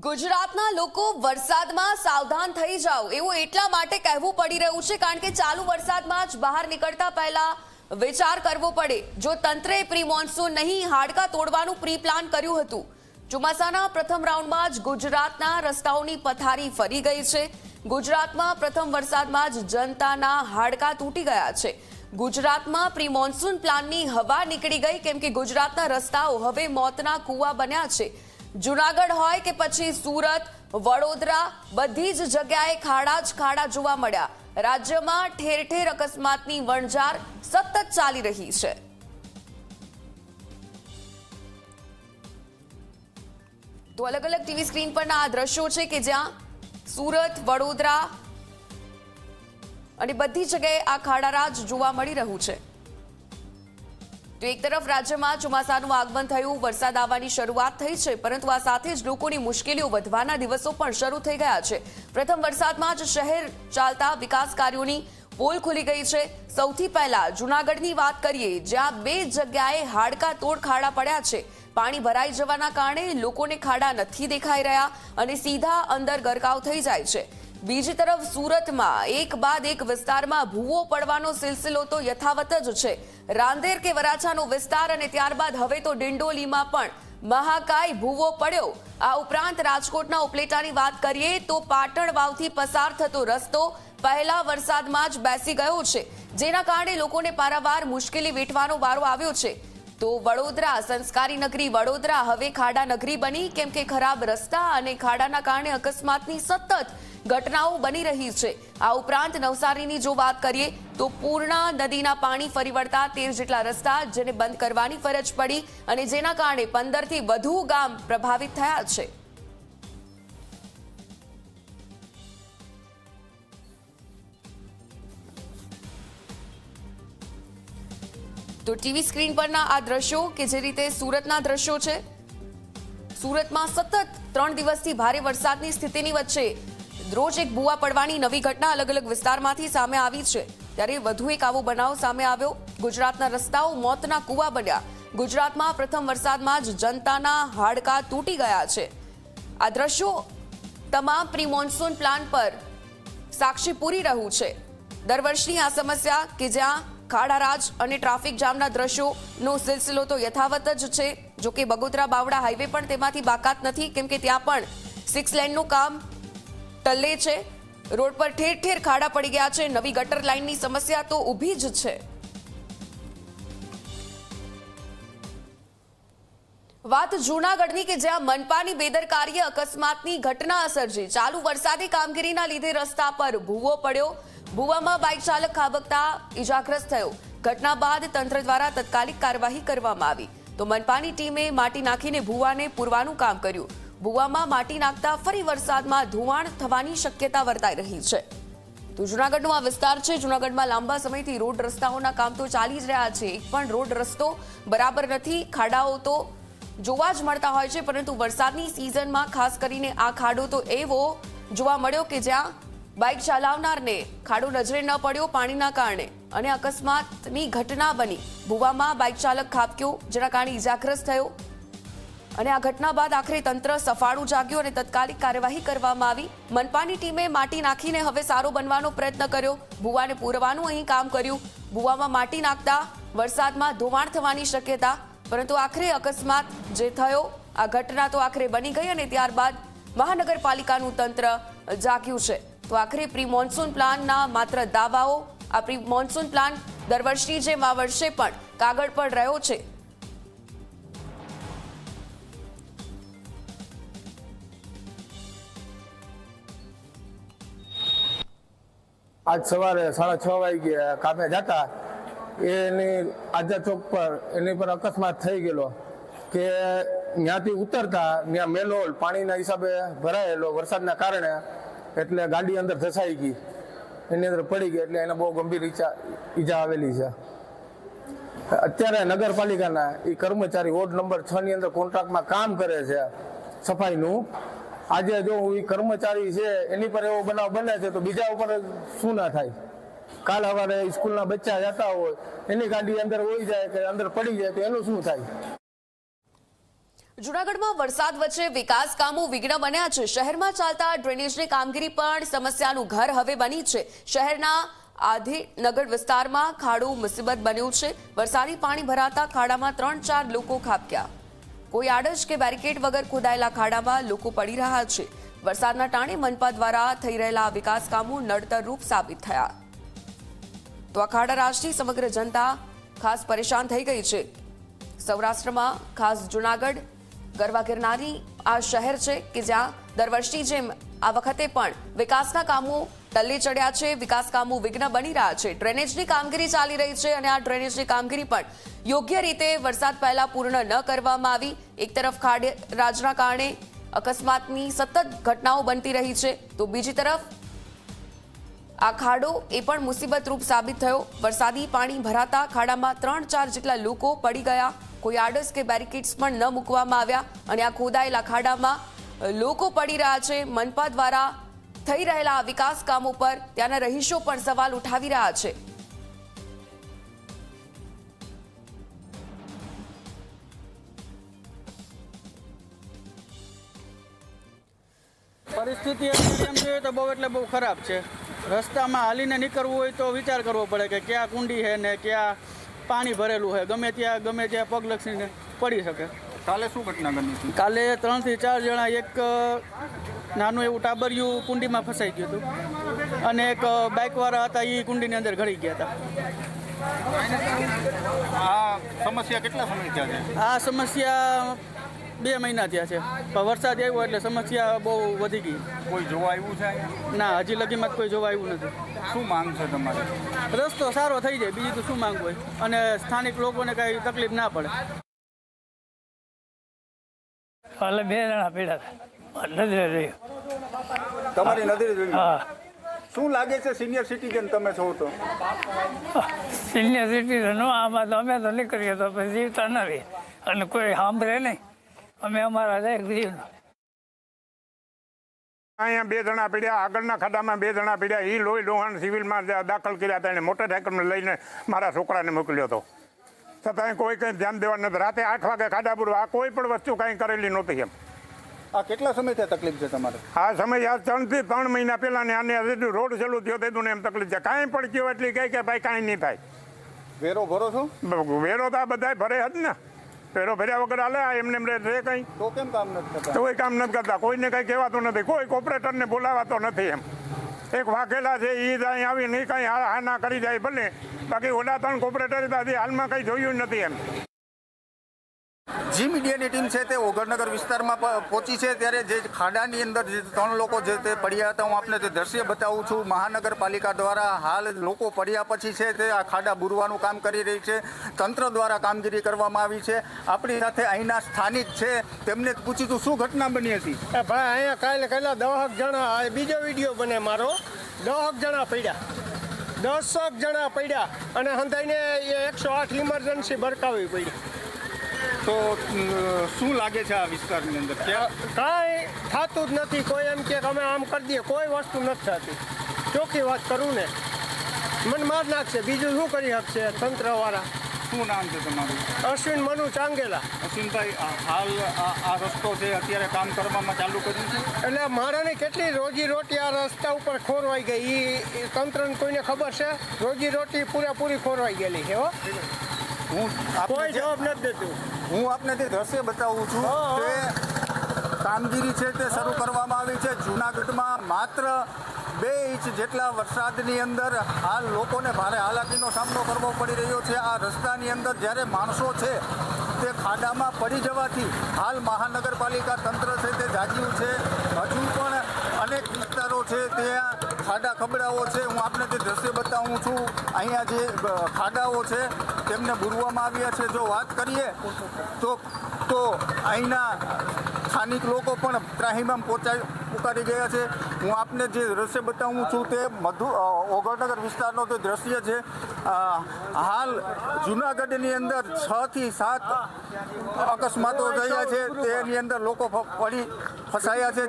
ગુજરાતના લોકો વરસાદમાં સાવધાન થઈ જાઓ એવું એટલા માટે કહેવું પડી રહ્યું છે કારણ કે ચાલુ વરસાદમાં જ બહાર નીકળતા પહેલા વિચાર કરવો પડે। જો તંત્રે પ્રી મોન્સૂન નહીં હાડકા તોડવાનું પ્રી પ્લાન કર્યું હતું। ચોમાસાના પ્રથમ રાઉન્ડમાં જ ગુજરાતના રસ્તાઓની પથારી ફરી ગઈ છે। ગુજરાતમાં પ્રથમ વરસાદમાં જ જનતાના હાડકા તૂટી ગયા છે। ગુજરાતમાં પ્રી મોન્સૂન પ્લાનની હવા નીકળી ગઈ કેમ કે ગુજરાતના રસ્તાઓ હવે મોતના કૂવા બન્યા છે। જૂનાગઢ હોય કે પછી સુરત, વડોદરા બધી જ જગ્યાએ ખાડા જ ખાડા જોવા મળ્યા। રાજ્યમાં ઠેર ઠેર અકસ્માતની વણઝાર સતત ચાલી રહી છે। તો અલગ અલગ ટીવી સ્ક્રીન પરના આ દ્રશ્યો છે કે જ્યાં સુરત, વડોદરા અને બધી જગ્યાએ આ ખાડારાજ જોવા મળી રહ્યું છે। તો એક તરફ રાજ્યમાં ચોમાસાનું આગમન થયું, વરસાદ આવવાની શરૂઆત થઈ છે, પરંતુ આ સાથે જ લોકોની મુશ્કેલીઓ વધવાના દિવસો પણ શરૂ થઈ ગયા છે। પ્રથમ વરસાદમાં જ શહેર ચાલતા વિકાસ કાર્યોની પોલ ખુલી ગઈ છે। સૌથી પહેલા જૂનાગઢની વાત કરીએ, જ્યાં બે જગ્યાએ હાડકા તોડ ખાડા પડ્યા છે। પાણી ભરાઈ જવાના કારણે લોકોને ખાડા નથી દેખાઈ રહ્યા અને સીધા અંદર ગરકાવ થઈ જાય છે। બીજી તરફ સુરતમાં એક બાદ એક વિસ્તારમાં ભૂવો પડવાનો સિલસિલો તો યથાવત જ છે। રાંદેર કે વરાછાનો વિસ્તાર અને ત્યારબાદ હવે તો ડિંડોલીમાં પણ મહાકાય ભૂવો પડ્યો। આ ઉપરાંત રાજકોટના ઉપલેટાની વાત કરીએ તો પાટણ વાવથી પસાર થતો રસ્તો પહેલા વરસાદમાં જ બેસી ગયો છે, જેના કારણે લોકોને પારાવાર મુશ્કેલી વેઠવાનો વારો આવ્યો છે। તો વડોદરા, સંસ્કારી નગરી વડોદરા હવે ખાડા નગરી બની કેમ કે ખરાબ રસ્તા અને ખાડાના કારણે અકસ્માતની સતત ઘટનાઓ બની રહી છે। આ ઉપરાંત નવસારીની જો વાત કરીએ તો પૂર્ણા નદીના પાણી ફરી વળતા 13 જેટલા રસ્તા જેને બંધ કરવાની ફરજ પડી અને જેના કારણે 15 થી વધુ ગામ પ્રભાવિત થયા છે। તો ટીવી સ્ક્રીન પરના આ દ્રશ્યો કે જે રીતે સુરતના દ્રશ્યો છે। સુરતમાં સતત 3 દિવસથી ભારે વરસાદની સ્થિતિની વચ્ચે રોજ એક ભૂવા પડવાની નવી ઘટના અલગ અલગ વિસ્તારમાંથી સામે આવી છે, ત્યારે વધુ એક આવો બનાવ સામે આવ્યો। ગુજરાતના રસ્તાઓ મોતના કૂવા બન્યા। ગુજરાતમાં પ્રથમ વરસાદમાં જ જનતાના હાડકા તૂટી ગયા છે। આ દ્રશ્યો તમામ પ્રી મોન્સૂન પ્લાન પર સાક્ષી પૂરી રહ્યું છે। દર વર્ષની આ સમસ્યા કે જ્યાં ખાડારાજ અને ટ્રાફિક જામના દ્રશ્યોનો સિલસિલો તો યથાવત જ છે। જો કે બગોદરા બાવડા હાઈવે પણ તેમાંથી બાકાત નથી કેમ કે ત્યાં પણ 6 લેનનું કામ ટલ્લે છે। રોડ પર ઠેર ઠેર ખાડા પડી ગયા છે। નવી ગટર લાઇનની સમસ્યા તો ઊભી જ છે। વાત જૂનાગઢની કે જ્યાં મનપાની બેદરકારીએ અકસ્માતની ઘટના સર્જી। ચાલુ વરસાદી કામગીરીના લીધે રસ્તા પર ભૂવો પડ્યો। ભૂવામાં બાઇક ચાલક ખાબકતા ઇજાગ્રસ્ત થયો। ઘટના બાદ તંત્ર દ્વારા તાત્કાલિક કાર્યવાહી કરવામાં આવી તો મનપાની ટીમે માટી નાખીને ભૂવાને પૂરવાનું કામ કર્યું। ભૂવામાં માટી નાખતા ફરી વરસાદમાં ધોવાણ થવાની શક્યતા વર્તાઈ રહી છે। તો જૂનાગઢનો આ વિસ્તાર છે। જૂનાગઢમાં લાંબા સમયથી રોડ રસ્તાઓના કામ તો ચાલી જ રહ્યા છે, એક પણ રોડ રસ્તો બરાબર નથી। ખાડાઓ તો જોવા જ મળતા હોય છે, પરંતુ વરસાદની સિઝનમાં ખાસ કરીને આ ખાડો તો એવો જોવા મળ્યો કે જ્યાં બાઇક ચલાવનારને ખાડો નજરે ન પડ્યો પાણીના કારણે અને અકસ્માતની ઘટના બની। ભૂવામાં બાઇક ચાલક ખાબક્યો જેના કારણે ઇજાગ્રસ્ત થયો અને આ ઘટના બાદ આખરે તંત્ર સફાળું જાગ્યું અને તાત્કાલિક કાર્યવાહી કરવામાં આવી। મનપાની ટીમે માટી નાખીને હવે સારો બનવાનો પ્રયત્ન કર્યો। ભૂવાને પૂરવાનું અહીં કામ કર્યું। ભૂવામાં માટી નાખતા વરસાદમાં ધોવાણ થવાની શક્યતા, પરંતુ આખરે અકસ્માત જે થયો આ ઘટના તો આખરે બની ગઈ અને ત્યારબાદ મહાનગરપાલિકાનું તંત્ર જાગ્યું છે। તો આખરે પ્રી મોન્સૂન પ્લાનના માત્ર દાવાઓ, આ પ્રી મોન્સૂન પ્લાન દર વર્ષની જેમ આ વર્ષે પણ કાગળ પર રહ્યો છે। આજ સવારે 6:30 વાગે કામે જતા એની આઝાદ ચોક પર એની પર અકસ્માત થઈ ગયેલો કે ત્યાંથી ઉતરતા ત્યાં મેનહોલ પાણીના હિસાબે ભરાયેલો વરસાદના કારણે, એટલે ગાડી અંદર ધસાઈ ગઈ, એની અંદર પડી ગઈ, એટલે એને બહુ ગંભીર ઈજા આવેલી છે। અત્યારે નગરપાલિકાના એ કર્મચારી વોર્ડ નંબર 6 ની અંદર કોન્ટ્રાક્ટમાં કામ કરે છે સફાઈનું। આજે જો એ કર્મચારી છે એની પર એવો બનાવ બને છે તો બીજા ઉપર શું ના થાય? કાલ સવારે સ્કૂલના બચ્ચા જતા હોય એની ગાડી અંદર હોઈ જાય કે અંદર પડી જાય તો એનું શું થાય? જૂનાગઢમાં વરસાદ વચ્ચે વિકાસ કામો વિઘ્ન બન્યા છે. શહેરમાં ચાલતા ડ્રેનેજની કામગીરી પણ સમસ્યાનું ઘર હવે બની છે. શહેરના આધિનગર વિસ્તારમાં ખાડો મુસીબત બન્યું છે. વરસાદી પાણી ભરાતા ખાડામાં 3-4 લોકો ખાબક્યા. કોઈ આડશ કે બેરિકેડ વગર ખોદાયેલા ખાડામાં લોકો પડી રહ્યા છે. વરસાદના ટાણે મનપા દ્વારા થઈ રહેલા વિકાસ કામો નડતરરૂપ સાબિત થયા. તો આ ખાડા રાજથી સમગ્ર જનતા ખાસ પરેશાન થઈ ગઈ છે. સૌરાષ્ટ્રમાં ખાસ જૂનાગઢ ગરવા ગિરનારી આ શહેર છે કે જ્યાં દર વર્ષની જેમ આ વખતે પણ વિકાસના કામો ટલ્લે ચડ્યા છે. વિકાસ કામો વિઘ્ન બની રહ્યા છે. ડ્રેનેજની કામગીરી ચાલી રહી છે અને આ ડ્રેનેજની કામગીરી પણ યોગ્ય રીતે વરસાદ પહેલા પૂર્ણ ન કરવામાં આવી. એક તરફ ખાડરાજના કારણે અકસ્માતની સતત ઘટનાઓ બનતી રહી છે, તો બીજી તરફ આ ખાડો એ પણ મુસીબતરૂપ સાબિત થયો. વરસાદી પાણી ભરાતા ખાડામાં 3-4 જેટલા લોકો પડી ગયા. કોઈ આડસ કે બેરિકેડ્સ પણ ન મૂકવામાં આવ્યા અને આ ખોદાયેલા ખાડામાં લોકો પડી રહ્યા છે. મનપા દ્વારા થઈ રહેલા વિકાસ કામો પર ત્યાંના રહીશો પણ સવાલ ઉઠાવી રહ્યા છે. પરિસ્થિતિ એમ જોઈએ તો બહુ એટલે બહુ ખરાબ છે. રસ્તામાં હાલીને નીકળવું હોય તો વિચાર કરવો પડે કે ક્યાં કુંડી છે ને ક્યાં પાણી ભરેલું છે. ગમે ત્યાં પગ લક્ષીને પડી શકે. કાલે શું ઘટના બની હતી? કાલે 3 થી 4 જણા, એક નાનું એવું ટાબરિયું કુંડીમાં ફસાઈ ગયું હતું અને એક બાઇકવાળા હતા એ કુંડીની અંદર ઘડી ગયા હતા. આ સમસ્યા કેટલા સમય થયા છે? આ સમસ્યા 2 મહિના થયા છે, પણ વરસાદ આવ્યો એટલે સમસ્યા બહુ વધી ગઈ. કોઈ જોવા આવ્યું છે અહીંયા? ના, હજી લગીમાં કોઈ જોવા આવ્યું નથી. શું માંગ છે તમારે? રસ્તો સારો થઈ જાય, બીજું તો શું માંગવું હોય, અને સ્થાનિક લોકોને કાંઈ તકલીફ ના પડે. કાલે 2 જણા પીડા નજરે રહ્યું. તમારી નજરે જોઈ? હા, શું લાગે છે સિનિયર સિટીઝન તમે છો તો? સિનિયર સિટીઝન આમાં તો અમે તો નીકળીએ તો પછી જીવતા નથી અને કોઈ સાંભળે નહીં. અમે અમારા દરેક જીવનો અહીંયા 2 જણા પીડ્યા, આગળના ખાડામાં 2 જણા પીડ્યા. એ લોહી લોહાણ સિવિલમાં દાખલ કર્યા હતા. એને મોટરસાઇકલમાં લઈને મારા છોકરાને મોકલ્યો હતો, છતાં કોઈ કંઈ ધ્યાન દેવા નથી. રાતે 8 વાગે ખાડા પૂરવા, આ કોઈ પણ વસ્તુ કાંઈ કરેલી નહોતી એમ. આ કેટલા સમયથી તકલીફ છે તમારે? આ સમય આ 3 થી 3 મહિના પહેલાં ને આને હજી રોડ ચાલુ થયો તેનું એમ તકલીફ છે. કાંઈ પણ કયો એટલી કહે કે ભાઈ કાંઈ નહીં થાય. વેરો ભરો છો? વેરો તો આ બધાય ભરે જ ને. વેરો ભર્યા વગર હાલે એમને એમ રહે કંઈ? તો કેમ કામ નથી કરતા? કોઈ કામ નથી કરતા, કોઈને કંઈ કહેવાતું નથી, કોઈ કોર્પોરેટરને બોલાવાતો નથી એમ. એક વાઘેલા છે એ અહીં આવીને એ કંઈ હા ના કરી જાય ભલે, બાકી ઓલા 3 કોર્પોરેટર હજી હાલમાં કંઈ જોયું નથી એમ. જી મીડિયાની ટીમ છે તે ઓગણનગર વિસ્તારમાં પહોંચી છે, ત્યારે જે ખાડાની અંદર જે 3 લોકો જે તે પડ્યા હતા, હું આપને તે દ્રશ્ય બતાવું છું. મહાનગરપાલિકા દ્વારા હાલ લોકો પડ્યા પછી છે તે આ ખાડા બુરવાનું કામ કરી રહી છે. તંત્ર દ્વારા કામગીરી કરવામાં આવી છે. આપણી સાથે અહીંના સ્થાનિક છે, તેમને પૂછીશું શું ઘટના બની હતી. ભાઈ અહીંયા કાલે 10 જણા, બીજો વિડીયો બને મારો, 10 જણા પડ્યા, 10 જણા પડ્યા અને હંધાઈને 108 ઇમરજન્સી બરકાવવી પડી. તો શું લાગે છે આ વિસ્તારની અંદર? કાંઈ થતું જ નથી. કોઈ એમ કે અમે આમ કરી દઈએ, કોઈ વસ્તુ નથી થતી. ચોખ્ખી વાત કરું ને, મને માર નાખશે, બીજું શું કરી શકશે તંત્રવાળા. શું નામ છે તમારું? અશ્વિન મનુ ચાંગેલા. અશ્વિનભાઈ, હાલ આ રસ્તો છે અત્યારે કામ કરવામાં ચાલુ કર્યું છે? એટલે મારાની કેટલી રોજી રોટી આ રસ્તા ઉપર ખોરવાઈ ગઈ, એ તંત્રને કોઈને ખબર છે? રોજી રોટી પૂરેપૂરી ખોરવાઈ ગયેલી છે. હો, કોઈ જવાબ નથી દેતું. હું આપને તે દ્રશ્ય બતાવું છું કે કામગીરી છે તે શરૂ કરવામાં આવી છે. જૂનાગઢમાં માત્ર 2 ઇંચ જેટલા વરસાદની અંદર હાલ લોકોને ભારે હાલાકીનો સામનો કરવો પડી રહ્યો છે. આ રસ્તાની અંદર જ્યારે માણસો છે તે ખાડામાં પડી જવાથી હાલ મહાનગરપાલિકા તંત્ર છે તે જાગ્યું છે. હજુ પણ અનેક વિસ્તારો છે ત્યાં ખાડા ખબડાઓ છે. હું આપને તે દ્રશ્ય બતાવું છું. અહીંયા જે ખાડાઓ છે તેમને બુરવામાં આવ્યા છે. જો વાત કરીએ તો અહીંના સ્થાનિક લોકો પણ ત્રાહિમામ પુકારી ગયા છે. હું આપને જે દ્રશ્ય બતાવું છું તે ઓગણનગર વિસ્તારનો તે દ્રશ્ય છે. હાલ જૂનાગઢની અંદર 6 થી 7 અકસ્માતો થયા છે, તેની અંદર લોકો ફસાયા છે.